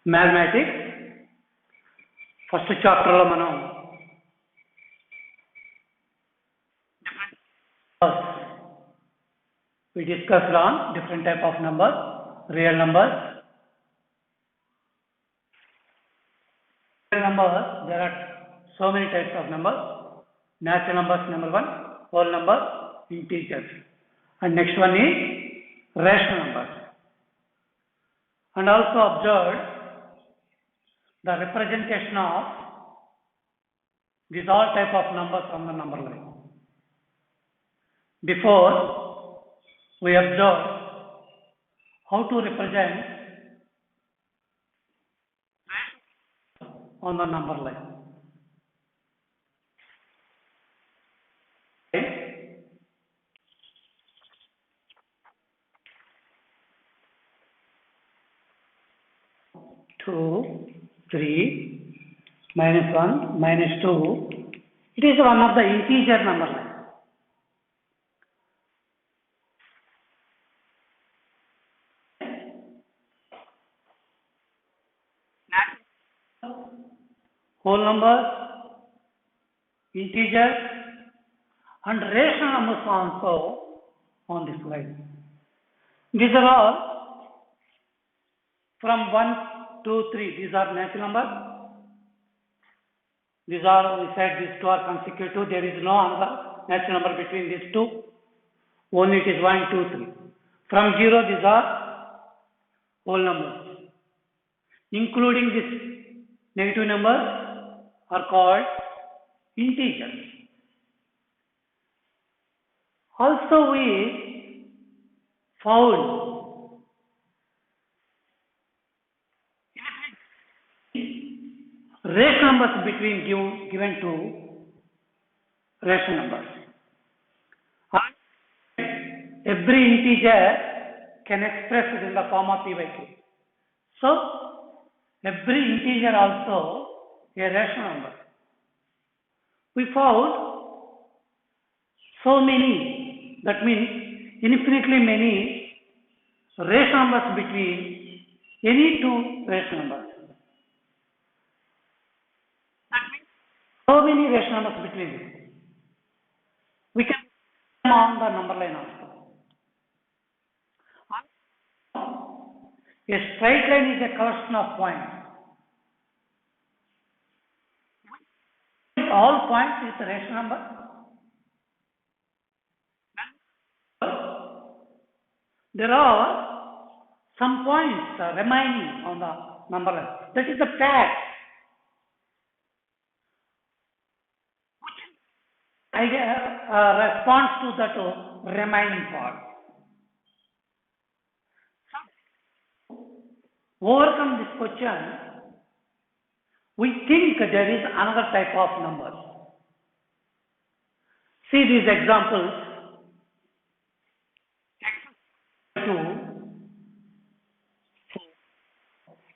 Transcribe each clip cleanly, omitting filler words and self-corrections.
Mathematics first chapter lo manam we discussed on different type of numbers, real numbers. Real numbers, there are so many types of numbers. Natural numbers number 1, whole numbers, integers, and next one is rational numbers. And also observe the representation of these all type of numbers on the number line. Before we observe how to represent on the number line. Two, three, minus one, minus two. It is one of the integer number line. Whole numbers, integers, and rational numbers also on this line. These are all from 1, 2, 3. These are natural numbers. These are, we said these two are consecutive. There is no other natural number between these two. Only it is 1, 2, 3. From 0, these are whole numbers. Including this negative numbers are called integers. Also we found rational numbers between given two rational numbers. Every integer can express it in the form of p by q. So every integer also a rational number. We found so many, that means infinitely many rational numbers between any two rational numbers. That means so many rational numbers between them. We can put them on the number line also. A straight line is a collection of points. All points is a rational number. There are some points remaining on the number line. That is the fact. Which responds to that remaining part. Overcome this question, we think there is another type of numbers. See these examples.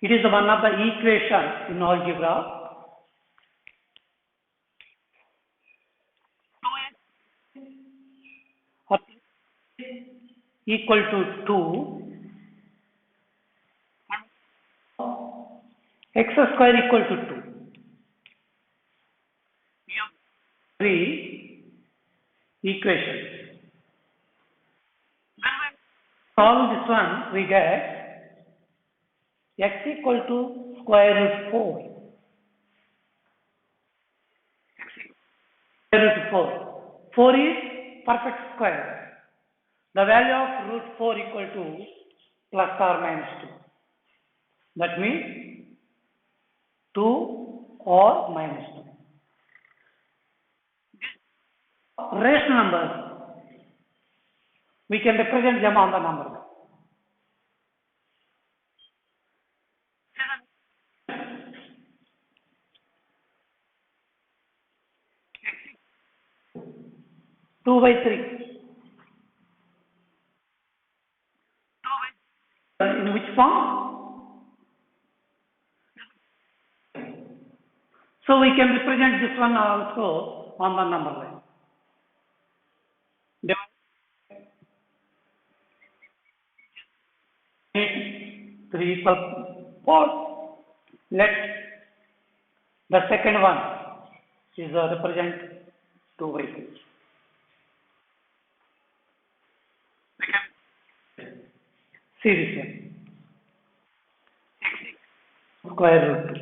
It is one of the equations in algebra. Equal to 2. X square equal to 2. We have 3 equations. When we solve this one, we get x equal to square root 4. Square root 4. 4 is perfect square. The value of root 4 equal to plus or minus 2. That means 2 or minus 2. Rational numbers, we can represent them on the number. 2 by 3. In which form? So we can represent this one also on the number line. 3 equal 4. Let the second one is represent two vehicles. See this one. Square root 2.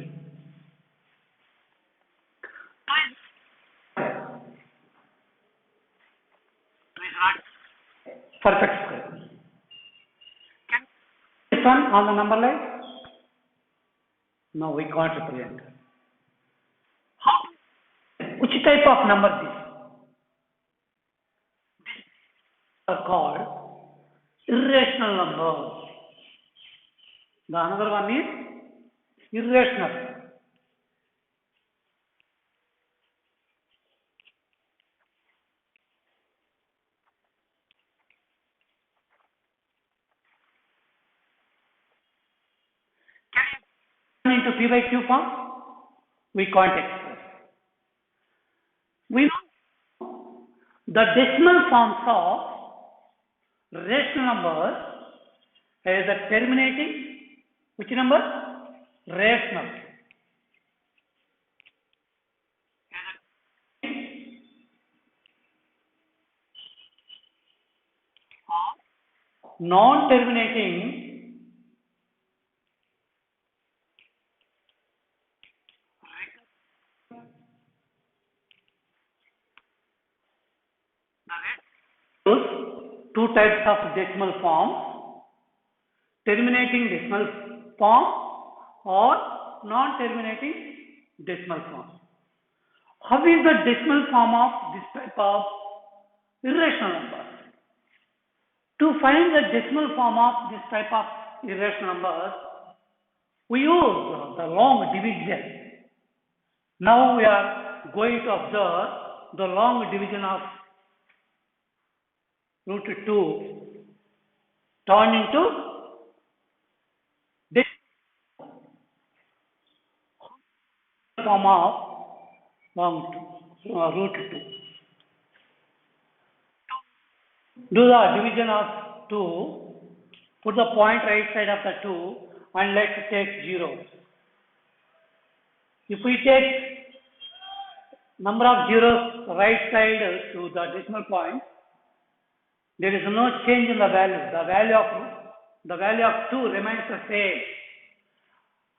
Perfect square. This one on the number line? No, we can't represent. Which type of number this? These are called irrational numbers. The another one is irrational. Into P by Q form, we can't express. We know the decimal forms of rational numbers as a terminating, which number? Rational. Non-terminating two types of decimal forms, terminating decimal form or non-terminating decimal form. How is the decimal form of this type of irrational numbers? To find the decimal form of this type of irrational numbers, we use the long division. Now we are going to observe the long division of root 2 turned into this form of root 2. Do the division of 2, put the point right side of the 2 and let's take 0. If we take number of zeros right side to the decimal point, there is no change in the value. The value of 2 remains the same.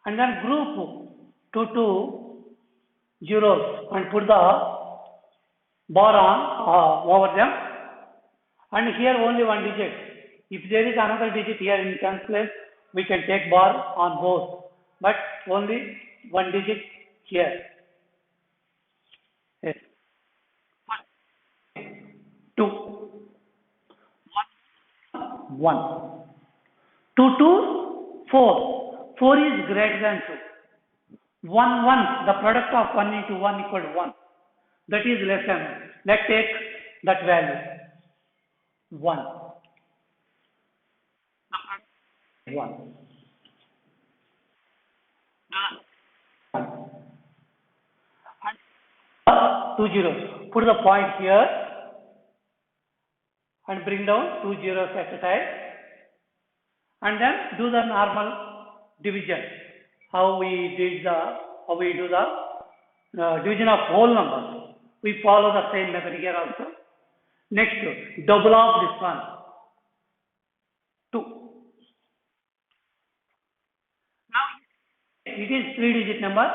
And then group 2 zeros and put the bar on over them. And here only one digit. If there is another digit here in tens place, we can take bar on both. But only one digit here. Yes. 2. 1. 2 to 4. 4 is greater than 2. 1, 1. The product of 1 into 1 equal to 1. That is less than 1. Let's take that value. 1. 1. 2 zeros. Put the point here and bring down 2 zeros at a time, and then do the normal division. How we do the division of whole numbers. We follow the same method here also. Next, double of this one. 2. Now it is 3-digit number.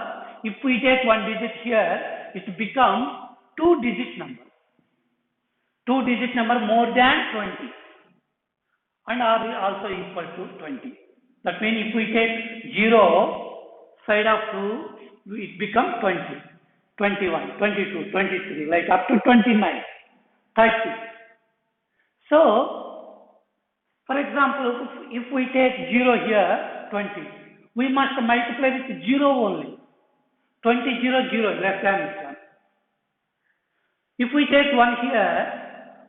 If we take one digit here, it becomes 2-digit number. 2-digit number more than 20 and are also equal to 20. That means if we take 0 side of 2, it becomes 20, 21, 22, 23, like up to 29, 30. So, for example, if we take 0 here, 20, we must multiply with 0 only. 20, 0, 0, less than this one. If we take 1 here,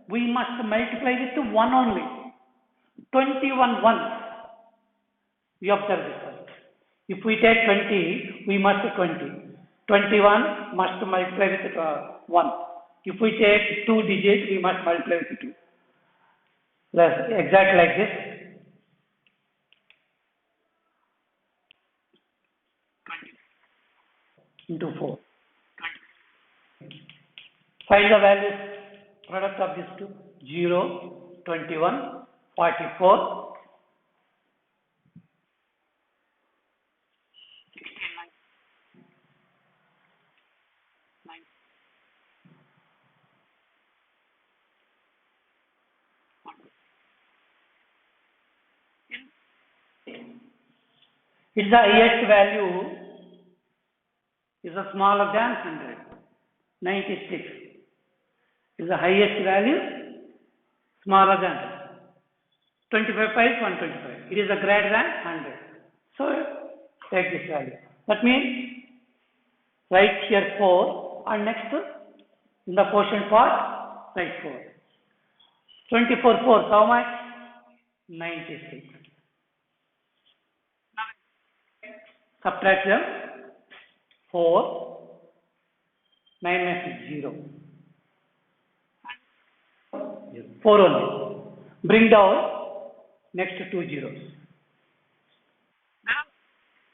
we must multiply with 1 only. 21 ones. We observe this one. If we take 20, we must 20. 21 must multiply with 1. If we take 2 digits, we must multiply with 2. Exactly like this. into 4. Find the values, product of these two, 0, 21, 44, 69. It's the highest value is a smaller than 100. 96 is the highest value smaller than 25 pi is 125. It is a greater than 100. So take this value. That means write here 4 and next in the quotient part write 4. 24 4 how much? 96. Subtract them. 4, 9 minus 0. 4 only. Bring down next 2 zeros.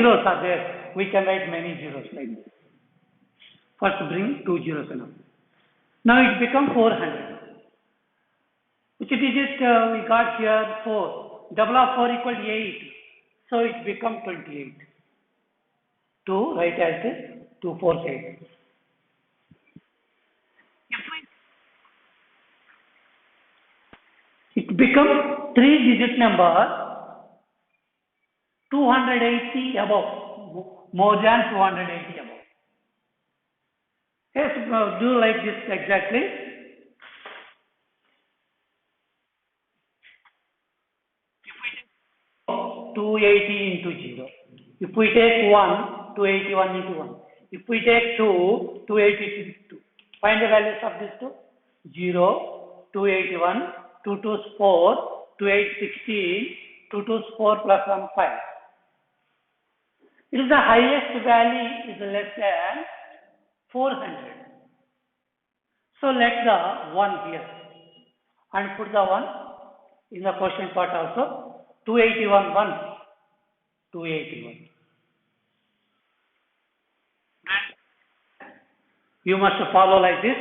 Zeros are there. We can write many zeros like this. First bring 2 zeros enough. Now it becomes 400. Which digit we got here? 4. Double of 4 equal to 8. So it becomes 28. 2 write as this 2 4 8. It becomes 3-digit number 280 above, more than 280 above. Yes, do like this exactly. If we take 280 into 0. If we take 1, 281 into 1. If we take 2, 280 into 2. Find the values of this two. 0, 281, 2 2's 4, 2 8 16, 2 2's 4 plus 1 5. It is the highest value is less than 400. So let the 1 here and put the 1 in the question part also. 281 1, 281. You must follow like this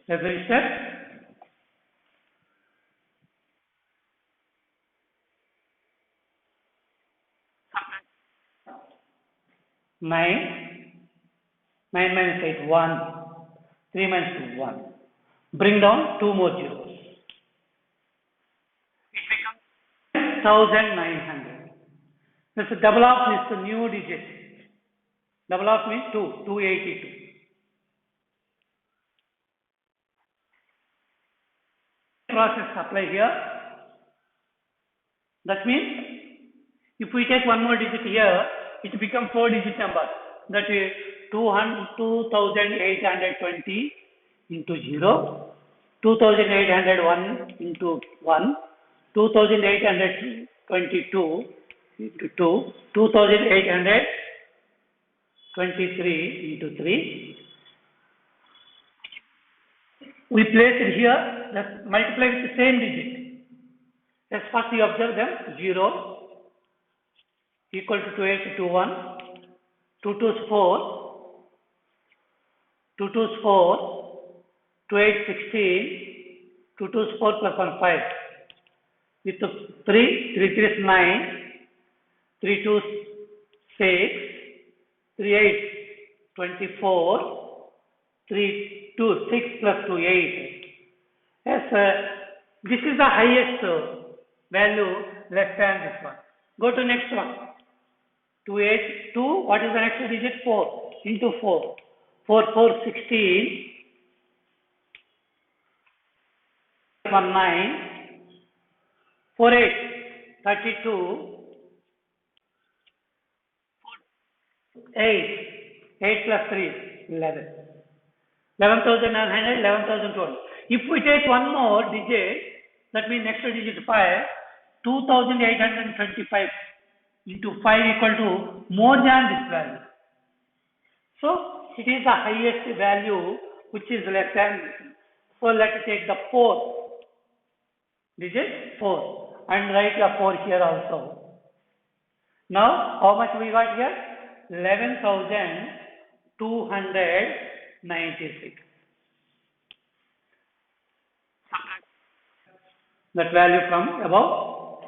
every step. 9 minus 8, 1. 3 minus 2, 1. Bring down 2 more zeros. It becomes 1900. This double of this new digit. Double of means 2, 282. Process apply here. That means if we take one more digit here, it becomes 4-digit number. That is 2820 into 0, 2801 into 1, 2822 into 2, 2823 into 3. We place it here, that multiply with the same digit. Let's first you observe them. 0 equal to 2821, 2 2's 4, 2 2's 4, 28 16, 2 2's 4 plus 1 5. With 3, 3 3 is 9, 3 2 6, 3 8 24, 3 2 6 plus 2 8. Yes, this is the highest value less than this one. Go to next one. 2 8 2. What is the next digit? 4 into 4. 4 4 16. 1 9. 4 8 32. 8 8 plus 3 11. 11,900, 11,012. If we take one more digit, that means next digit 5, 2,825 into 5 equal to more than this value. So it is the highest value which is less than this. So let's take the 4 digit 4 and write the 4 here also. Now how much we got here? 11,200 296. That value from above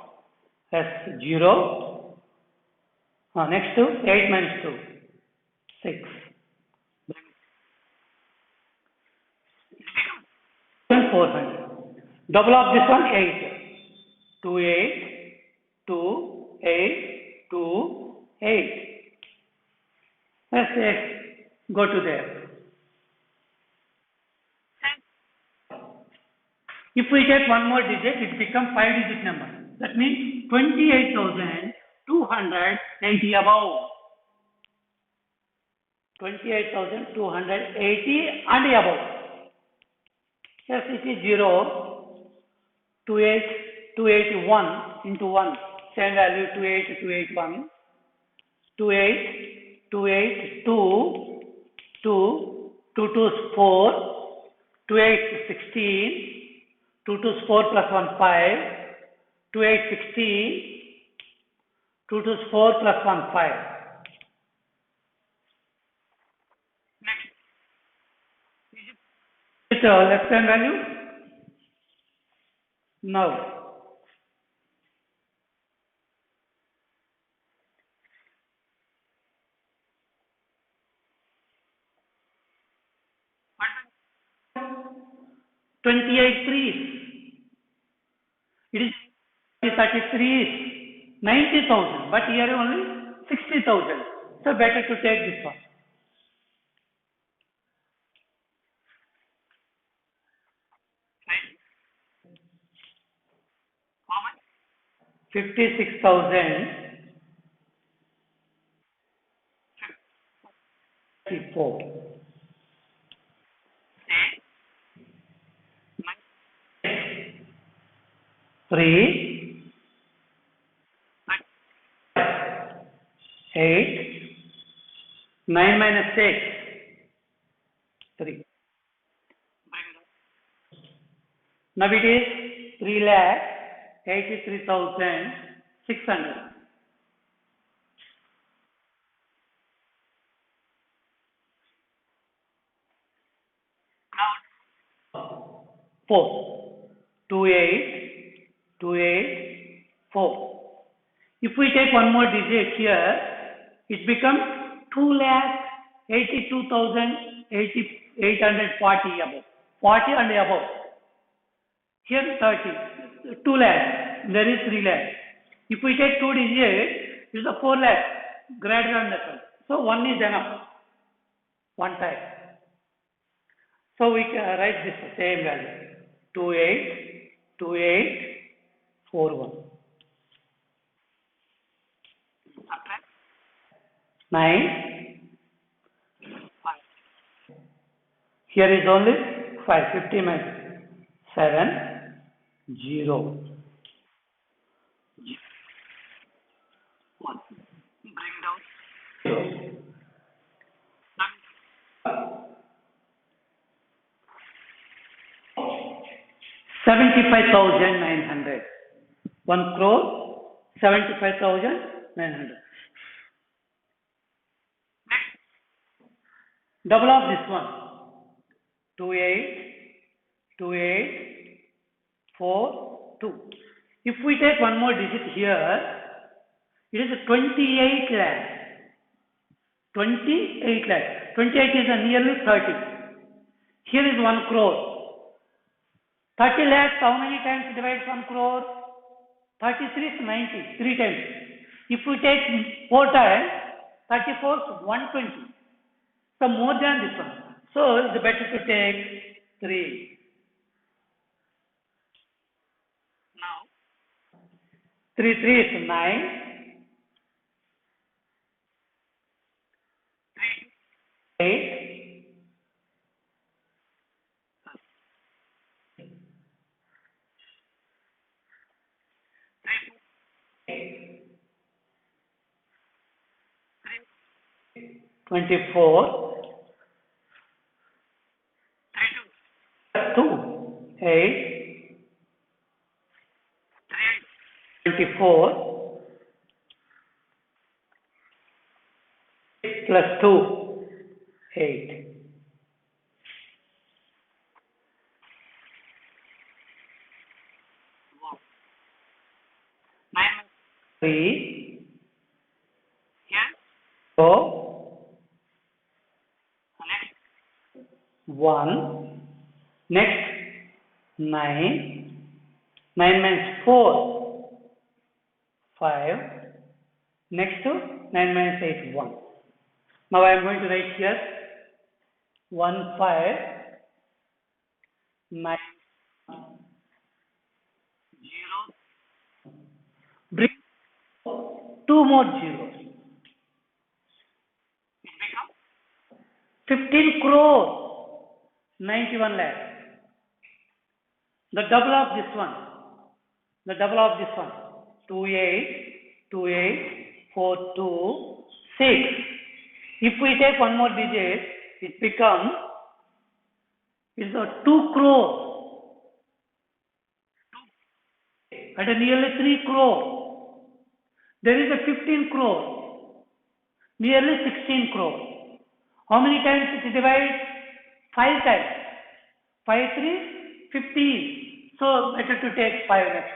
S0. Next to 8 minus 2, 6. 400. Double of this one, 8. 2, 8, 2, 8, 2, 8. Let's say, go to there. If we take one more digit, it becomes 5-digit number. That means 28,280 above. 28,280 and above. Yes, it is 0, 281 into 1. Same value 28281. 28282, 2, 2 2's 4, 2 8 16. 2 2's 4 plus 1 5, 2 8 16, 2 2's 4 plus 1 5. Next. Is it left hand value? No. Twenty-eight threes. It is 33, 90,000, but here only 60,000. So better to take this one. How much? 56,054. 3, 8, 9 minus 6, 3. Now it is 3,83,600. Now 4, 2, 8, 2, 8, 4. If we take one more digit here, it becomes 2,82,840 above. 40 and above. Here 30. 2 lakh. There is 3 lakh. If we take 2 digits, it is a 4 lakh. Greater than that one. So 1 is enough. One time. So we can write this same value. 282841. 9. Here is only 5. 50 minus 7. 0. 1. Bring down 0. 75,900. 1 crore 75,900. Double of this one. 28,2. If we take one more digit here, it is 28 lakh. 28 lakh. 28 is nearly 30. Here is 1 crore. 30 lakhs, how many times divides 1 crore? 33 is 90, 3 times. If we take 4 times, 34 is 120. So more than this one. So it's better to take 3. Now 3 3 is 9. 3 8. 24. 2. 8. 24. Plus 2. 8. 3. So, 1. Next, 9. 9 minus 4. 5. Next to 9 minus 8, 1. Now I am going to write here 1, 5, 9, 0. Bring 2 more zeros. 15 crore, 91 lakh. The double of this one. The double of this one. 28, 28, 4, 2, 6. If we take one more digit, it becomes is a 2 crore and a nearly 3 crore. There is a 15 crore, nearly 16 crore. How many times it divides? 5 times. 5, 3, 15. So better to take 5 next.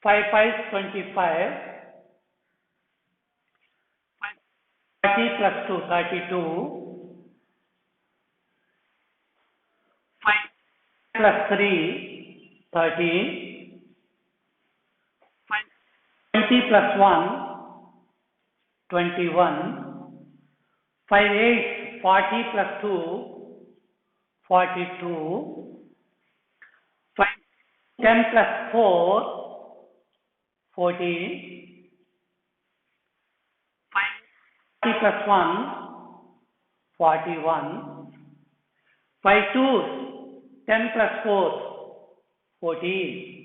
5, 5 is 25. 30 plus 2, 32. 5 plus 3, 13. 20 plus 1, 21. 5, 8, 40 plus 2, 42. 5, 10 plus 4, 14. 40 plus 1, 41. 5 2s, 10 plus 4, 14.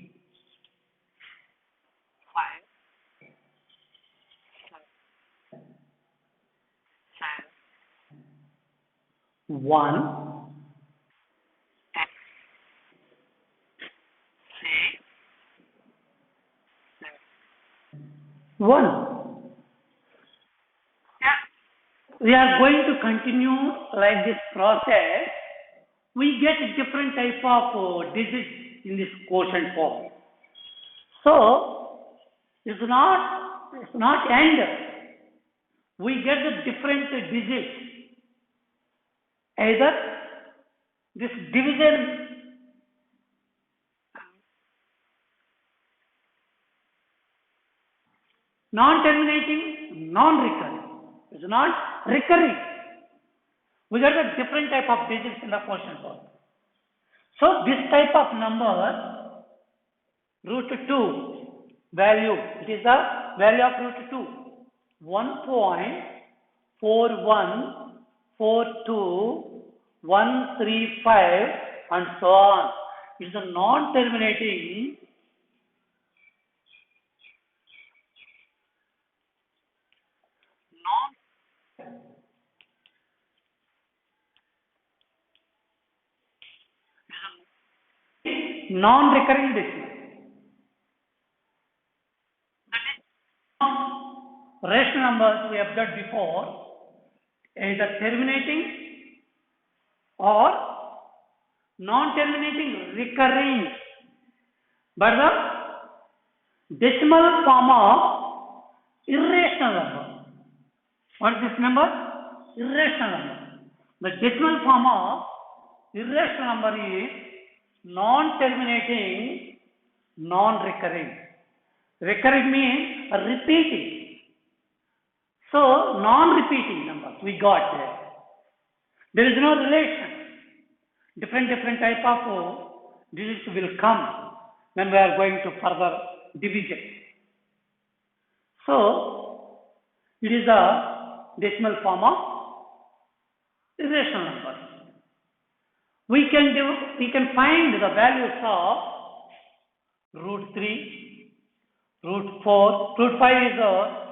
1. 1. We are going to continue like this process. We get different type of digits in this quotient form. So, it's not end. We get the different digits. Either this division non-terminating, non-recurring. It's not recurring. We get a different type of digits in the quotient form. So this type of number, root 2 value, it is the value of root 2. 1.4142135 and so on. It is a non-terminating non-recurring decimal. Rational numbers we observed before, either terminating or non-terminating recurring, but the decimal form of irrational number. What is this number? Irrational number. The decimal form of irrational number is non-terminating, non-recurring. Recurring means repeating. So, non-repeating numbers we got there. There is no relation. Different type of digits will come when we are going to further division. So, it is a decimal form of irrational numbers. We can find the values of root 3, root 4, root 5 is a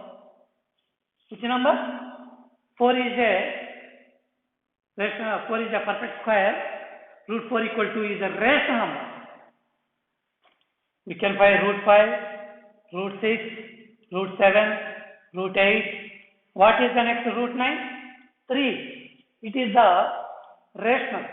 which number? 4 is a perfect square. Root 4 equal to is a rational number. We can find root 5, root 6, root 7, root 8. What is the next root 9? 3. It is the rational.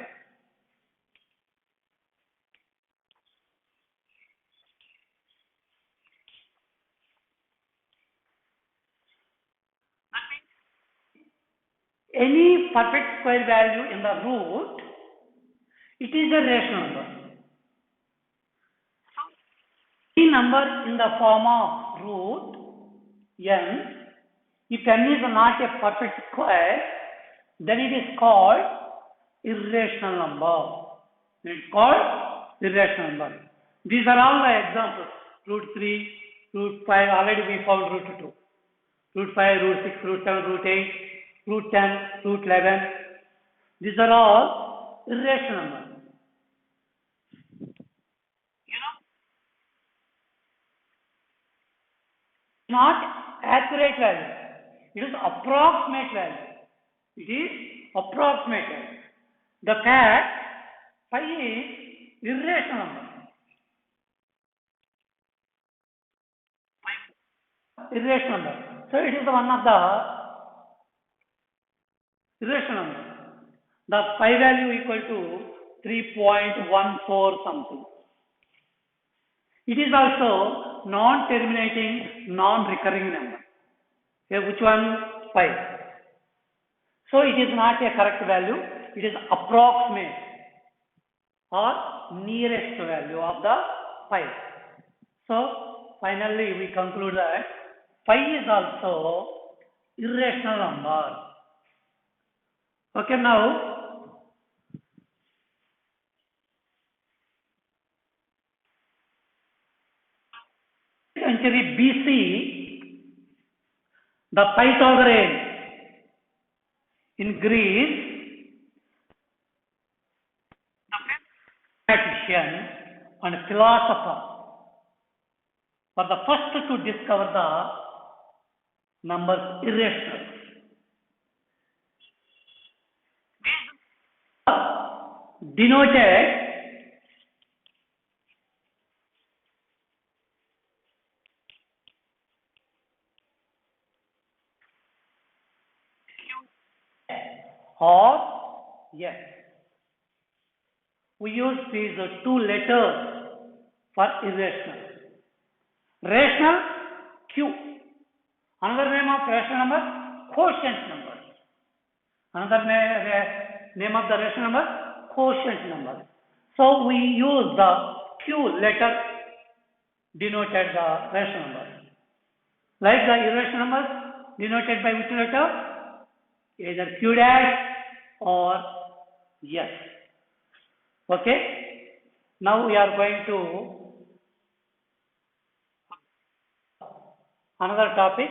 Any perfect square value in the root, it is a rational number. Any number in the form of root n, if n is not a perfect square, then it is called irrational number. It is called irrational number. These are all the examples. Root 3, root 5, already we found root 2. Root 5, root 6, root 7, root 8, root 10, root 11. These are all irrational numbers. Not accurate value. It is approximate value. It is approximate value. The fact phi is irrational number. Irrational number. So it is one of the irrational number. The phi value equal to 3.14 something. It is also non-terminating, non-recurring number. Okay, which one? Phi. So it is not a correct value. It is approximate or nearest value of the phi. So finally we conclude that phi is also irrational number. Okay, now century BC, the Pythagoreans in Greece, the mathematician and philosopher were the first to discover the numbers irrational. Denoted or yes. We use these two letters for irrational. Rational, Q. Another name of rational number, quotient number. Another name of the rational number, quotient number. So we use the Q letter denoted the rational number. Like the irrational numbers denoted by which letter? Either Q dash or yes. Okay. Now we are going to another topic.